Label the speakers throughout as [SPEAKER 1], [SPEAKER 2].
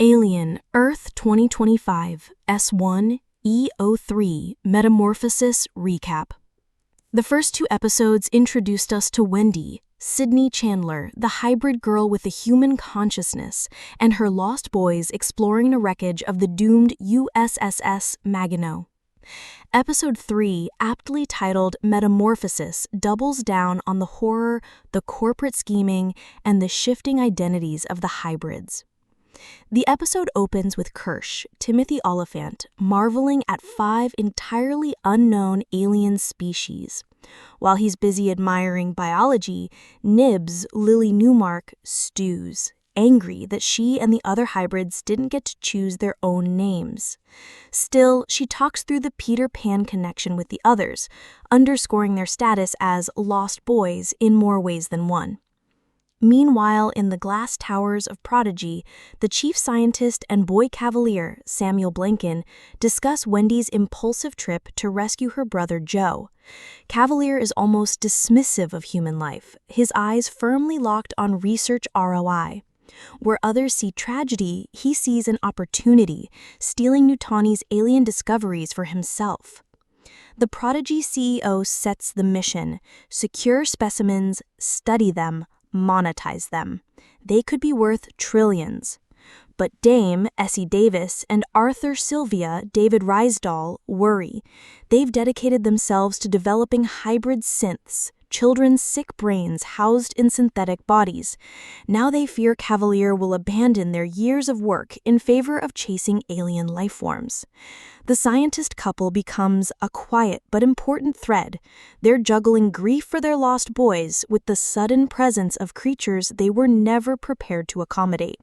[SPEAKER 1] Alien, Earth 2025, S1, E03, Metamorphosis Recap. The first two episodes introduced us to Wendy, Sydney Chandler, the hybrid girl with a human consciousness, and her lost boys exploring the wreckage of the doomed USS Maginot. Episode 3, aptly titled Metamorphosis, doubles down on the horror, the corporate scheming, and the shifting identities of the hybrids. The episode opens with Kirsh, Timothy Oliphant, marveling at 5 entirely unknown alien species. While he's busy admiring biology, Nibs, Lily Newmark, stews, angry that she and the other hybrids didn't get to choose their own names. Still, she talks through the Peter Pan connection with the others, underscoring their status as lost boys in more ways than one. Meanwhile, in the glass towers of Prodigy, the chief scientist and boy cavalier, Samuel Blanken, discuss Wendy's impulsive trip to rescue her brother Joe. Cavalier is almost dismissive of human life, his eyes firmly locked on research ROI. Where others see tragedy, he sees an opportunity, stealing Nutani's alien discoveries for himself. The Prodigy CEO sets the mission: secure specimens, study them, monetize them. They could be worth trillions. But Dame Essie Davis and Arthur Sylvia David Rysdahl worry. They've dedicated themselves to developing hybrid synths, children's sick brains housed in synthetic bodies. Now they fear Cavalier will abandon their years of work in favor of chasing alien life forms. The scientist couple becomes a quiet but important thread. They're juggling grief for their lost boys with the sudden presence of creatures they were never prepared to accommodate.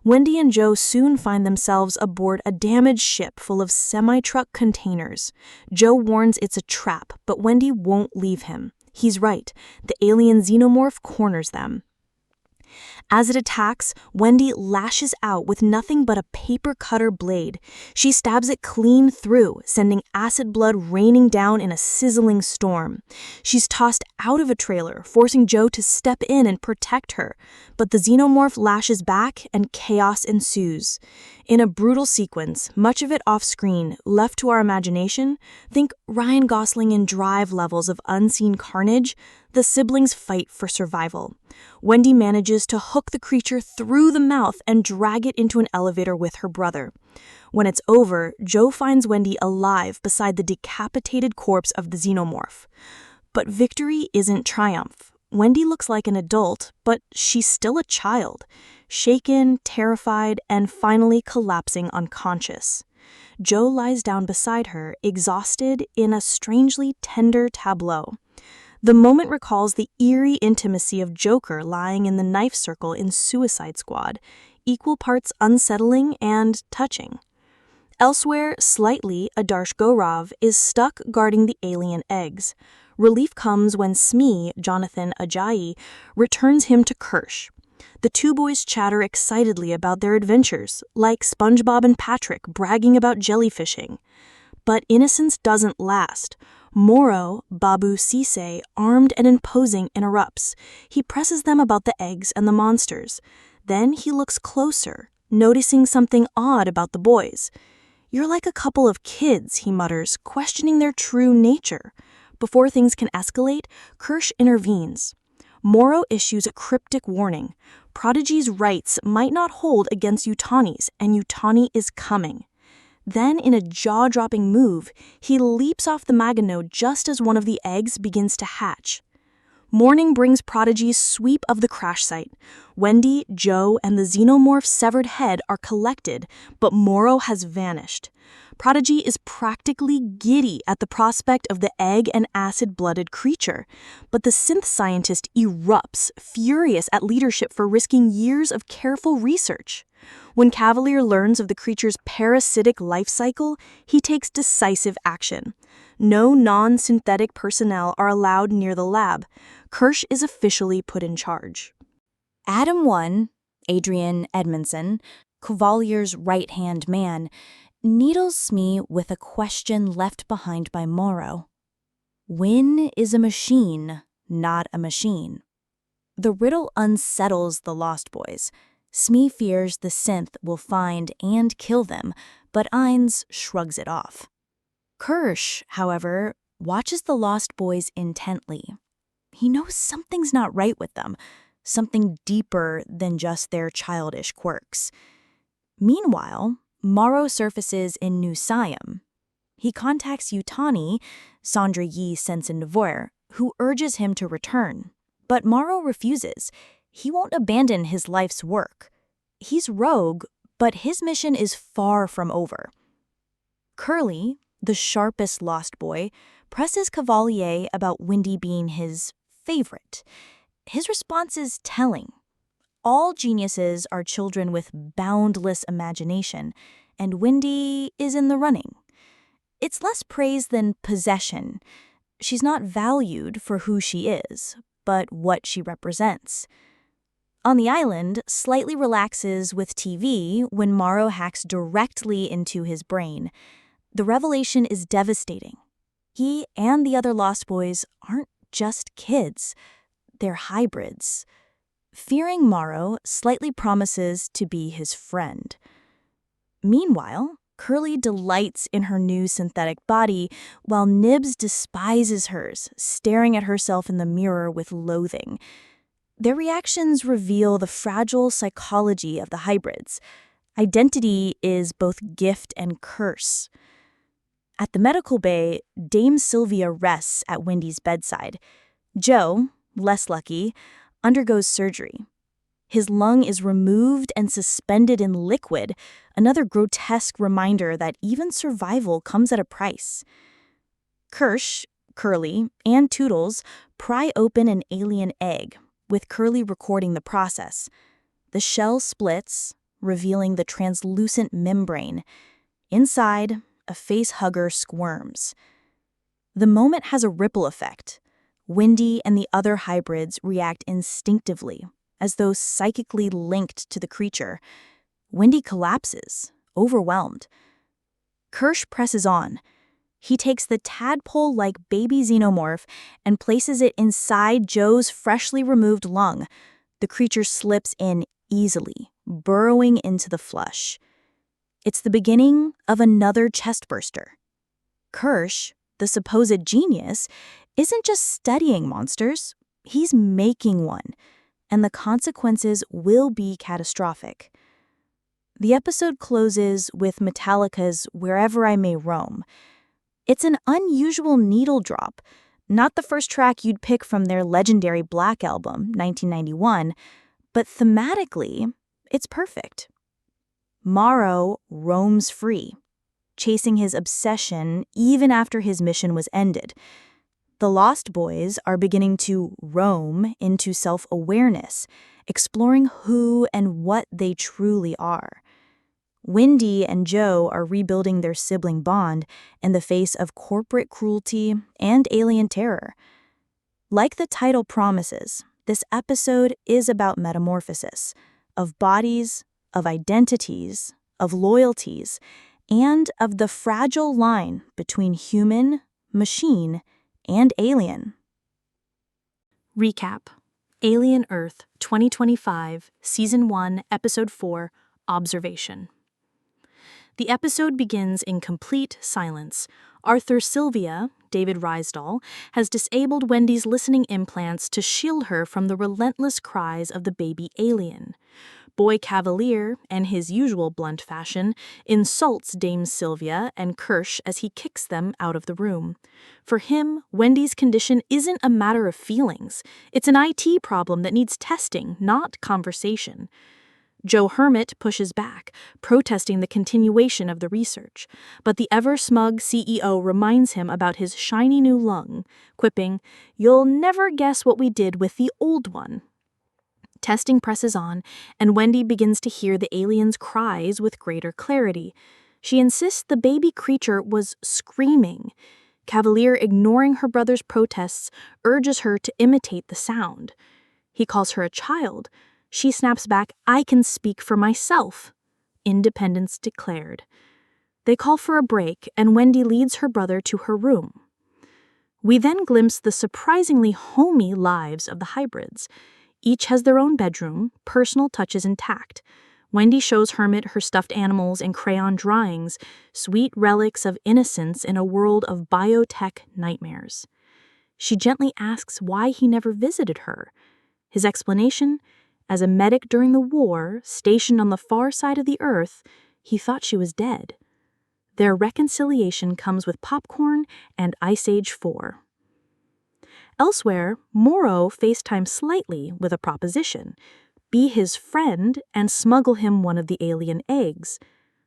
[SPEAKER 1] Wendy and Joe soon find themselves aboard a damaged ship full of semi-truck containers. Joe warns it's a trap, but Wendy won't leave him. He's right. The alien Xenomorph corners them. As it attacks, Wendy lashes out with nothing but a paper cutter blade. She stabs it clean through, sending acid blood raining down in a sizzling storm. She's tossed out of a trailer, forcing Joe to step in and protect her. But the Xenomorph lashes back and chaos ensues. In a brutal sequence, much of it off-screen, left to our imagination, think Ryan Gosling in Drive levels of unseen carnage. The siblings fight for survival. Wendy manages to hook the creature through the mouth and drag it into an elevator with her brother. When it's over, Joe finds Wendy alive beside the decapitated corpse of the Xenomorph. But victory isn't triumph. Wendy looks like an adult, but she's still a child, shaken, terrified, and finally collapsing unconscious. Joe lies down beside her, exhausted, in a strangely tender tableau. The moment recalls the eerie intimacy of Joker lying in the knife circle in Suicide Squad, equal parts unsettling and touching. Elsewhere, slightly, Adarsh Gaurav is stuck guarding the alien eggs. Relief comes when Smee, Jonathan Ajayi, returns him to Kirsh. The two boys chatter excitedly about their adventures, like SpongeBob and Patrick bragging about jellyfishing. But innocence doesn't last. Morrow, Babu Sise, armed and imposing, interrupts. He presses them about the eggs and the monsters. Then he looks closer, noticing something odd about the boys. "You're like a couple of kids," he mutters, questioning their true nature. Before things can escalate, Kirsh intervenes. Morrow issues a cryptic warning. Prodigy's rights might not hold against Yutani's, and Yutani is coming. Then, in a jaw-dropping move, he leaps off the Maginot just as one of the eggs begins to hatch. Morning brings Prodigy's sweep of the crash site. Wendy, Joe, and the Xenomorph's severed head are collected, but Morrow has vanished. Prodigy is practically giddy at the prospect of the egg and acid-blooded creature, but the synth scientist erupts, furious at leadership for risking years of careful research. When Cavalier learns of the creature's parasitic life cycle, he takes decisive action. No non-synthetic personnel are allowed near the lab. Kirsh is officially put in charge.
[SPEAKER 2] Adam 1, Adrian Edmondson, Cavalier's right-hand man, needles Smee with a question left behind by Morrow. When is a machine not a machine? The riddle unsettles the Lost Boys. Smee fears the synth will find and kill them, but Ainz shrugs it off. Kirsh, however, watches the lost boys intently. He knows something's not right with them, something deeper than just their childish quirks. Meanwhile, Morrow surfaces in New Siam. He contacts Yutani, Sandra Yi Sensen-Devour, who urges him to return. But Morrow refuses. He won't abandon his life's work. He's rogue, but his mission is far from over. Curly, the sharpest lost boy, presses Cavalier about Wendy being his favorite. His response is telling. All geniuses are children with boundless imagination, and Wendy is in the running. It's less praise than possession. She's not valued for who she is, but what she represents. On the island, slightly relaxes with TV when Morrow hacks directly into his brain. The revelation is devastating. He and the other Lost Boys aren't just kids. They're hybrids. Fearing Morrow, slightly promises to be his friend. Meanwhile, Curly delights in her new synthetic body, while Nibs despises hers, staring at herself in the mirror with loathing. Their reactions reveal the fragile psychology of the hybrids. Identity is both gift and curse. At the medical bay, Dame Sylvia rests at Wendy's bedside. Joe, less lucky, undergoes surgery. His lung is removed and suspended in liquid, another grotesque reminder that even survival comes at a price. Kirsh, Curly, and Toodles pry open an alien egg, with Curly recording the process. The shell splits, revealing the translucent membrane. Inside, a face-hugger squirms. The moment has a ripple effect. Wendy and the other hybrids react instinctively, as though psychically linked to the creature. Wendy collapses, overwhelmed. Kirsh presses on. He takes the tadpole-like baby xenomorph and places it inside Joe's freshly removed lung. The creature slips in easily, burrowing into the flush. It's the beginning of another chestburster. Kirsh, the supposed genius, isn't just studying monsters, he's making one, and the consequences will be catastrophic. The episode closes with Metallica's Wherever I May Roam. It's an unusual needle drop, not the first track you'd pick from their legendary Black album, 1991, but thematically, it's perfect. Morrow roams free, chasing his obsession even after his mission was ended. The Lost Boys are beginning to roam into self-awareness, exploring who and what they truly are. Wendy and Joe are rebuilding their sibling bond in the face of corporate cruelty and alien terror. Like the title promises, this episode is about metamorphosis, of bodies, of identities, of loyalties, and of the fragile line between human, machine, and alien.
[SPEAKER 1] Recap: Alien Earth 2025, Season 1, Episode 4, Observation. The episode begins in complete silence. Arthur Sylvia, David Rysdahl, has disabled Wendy's listening implants to shield her from the relentless cries of the baby alien. Boy Cavalier, in his usual blunt fashion, insults Dame Sylvia and Kirsh as he kicks them out of the room. For him, Wendy's condition isn't a matter of feelings. It's an IT problem that needs testing, not conversation. Joe Hermit pushes back, protesting the continuation of the research, but the ever-smug CEO reminds him about his shiny new lung, quipping, "You'll never guess what we did with the old one." Testing presses on, and Wendy begins to hear the alien's cries with greater clarity. She insists the baby creature was screaming. Cavalier, ignoring her brother's protests, urges her to imitate the sound. He calls her a child. She snaps back, "I can speak for myself." Independence declared. They call for a break, and Wendy leads her brother to her room. We then glimpse the surprisingly homey lives of the hybrids. Each has their own bedroom, personal touches intact. Wendy shows Hermit her stuffed animals and crayon drawings, sweet relics of innocence in a world of biotech nightmares. She gently asks why he never visited her. His explanation? As a medic during the war, stationed on the far side of the earth, he thought she was dead. Their reconciliation comes with popcorn and Ice Age 4. Elsewhere, Morrow FaceTimes Slightly with a proposition. Be his friend and smuggle him one of the alien eggs.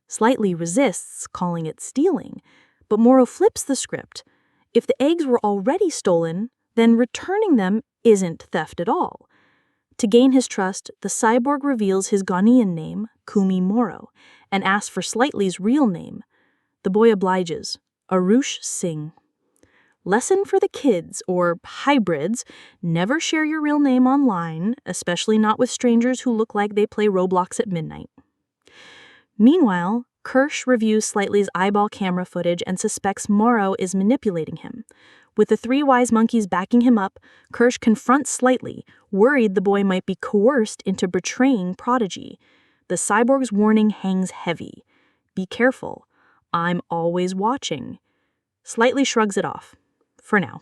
[SPEAKER 1] Slightly resists, calling it stealing, but Morrow flips the script. If the eggs were already stolen, then returning them isn't theft at all. To gain his trust, the cyborg reveals his Ghanaian name, Kumi Morrow, and asks for Slightly's real name. The boy obliges, Arush Singh. Lesson for the kids, or hybrids: never share your real name online, especially not with strangers who look like they play Roblox at midnight. Meanwhile, Kirsh reviews Slightly's eyeball camera footage and suspects Morrow is manipulating him. With the three wise monkeys backing him up, Kirsh confronts Slightly, worried the boy might be coerced into betraying Prodigy. The cyborg's warning hangs heavy. Be careful. I'm always watching. Slightly shrugs it off. For now.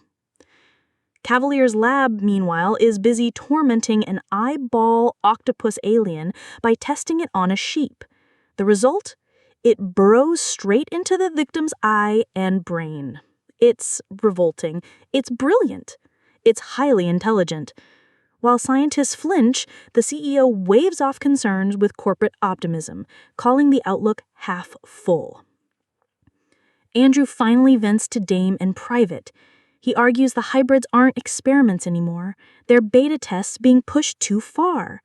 [SPEAKER 1] Cavalier's lab, meanwhile, is busy tormenting an eyeball octopus alien by testing it on a sheep. The result? It burrows straight into the victim's eye and brain. It's revolting. It's brilliant. It's highly intelligent. While scientists flinch, the CEO waves off concerns with corporate optimism, calling the outlook half full. Andrew finally vents to Dame in private. He argues the hybrids aren't experiments anymore. They're beta tests being pushed too far.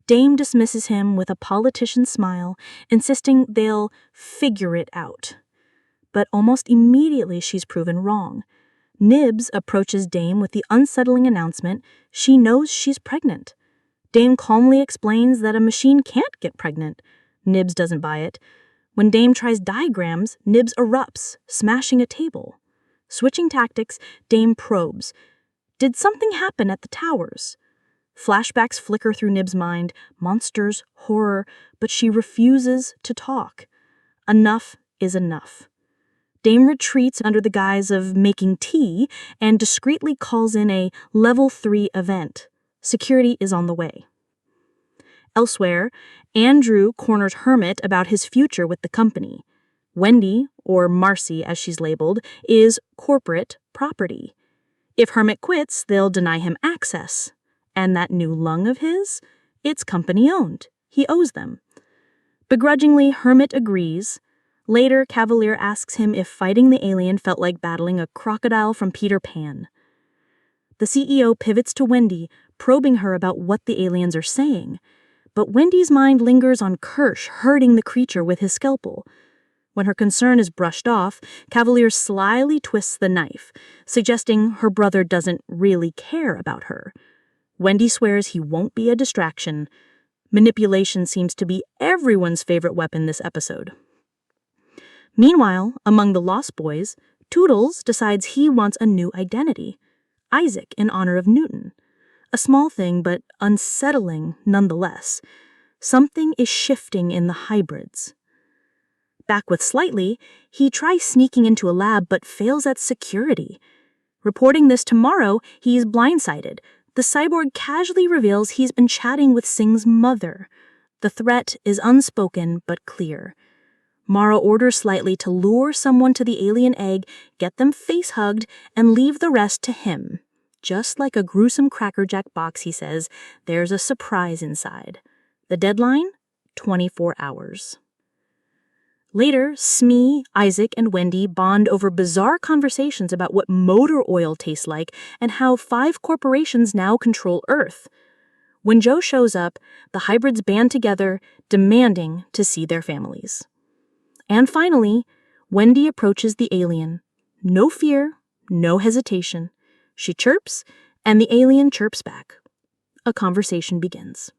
[SPEAKER 1] Dame dismisses him with a politician's smile, insisting they'll figure it out. But almost immediately she's proven wrong. Nibs approaches Dame with the unsettling announcement she knows she's pregnant. Dame calmly explains that a machine can't get pregnant. Nibs doesn't buy it. When Dame tries diagrams, Nibs erupts, smashing a table. Switching tactics, Dame probes. Did something happen at the towers? Flashbacks flicker through Nibs' mind, monsters, horror, but she refuses to talk. Enough is enough. Dame retreats under the guise of making tea and discreetly calls in a Level 3 event. Security is on the way. Elsewhere, Andrew corners Hermit about his future with the company. Wendy, or Marcy as she's labeled, is corporate property. If Hermit quits, they'll deny him access. And that new lung of his? It's company-owned. He owes them. Begrudgingly, Hermit agrees. Later, Cavalier asks him if fighting the alien felt like battling a crocodile from Peter Pan. The CEO pivots to Wendy, probing her about what the aliens are saying. But Wendy's mind lingers on Kirsh hurting the creature with his scalpel. When her concern is brushed off, Cavalier slyly twists the knife, suggesting her brother doesn't really care about her. Wendy swears he won't be a distraction. Manipulation seems to be everyone's favorite weapon this episode. Meanwhile, among the Lost Boys, Toodles decides he wants a new identity, Isaac in honor of Newton. A small thing, but unsettling nonetheless. Something is shifting in the hybrids. Back with Slightly, he tries sneaking into a lab but fails at security. Reporting this to Morrow, he is blindsided. The cyborg casually reveals he's been chatting with Singh's mother. The threat is unspoken but clear. Morrow orders Slightly to lure someone to the alien egg, get them face-hugged, and leave the rest to him. Just like a gruesome Cracker Jack box, he says, there's a surprise inside. The deadline? 24 hours. Later, Smee, Isaac, and Wendy bond over bizarre conversations about what motor oil tastes like and how 5 corporations now control Earth. When Joe shows up, the hybrids band together, demanding to see their families. And finally, Wendy approaches the alien. No fear, no hesitation. She chirps, and the alien chirps back. A conversation begins.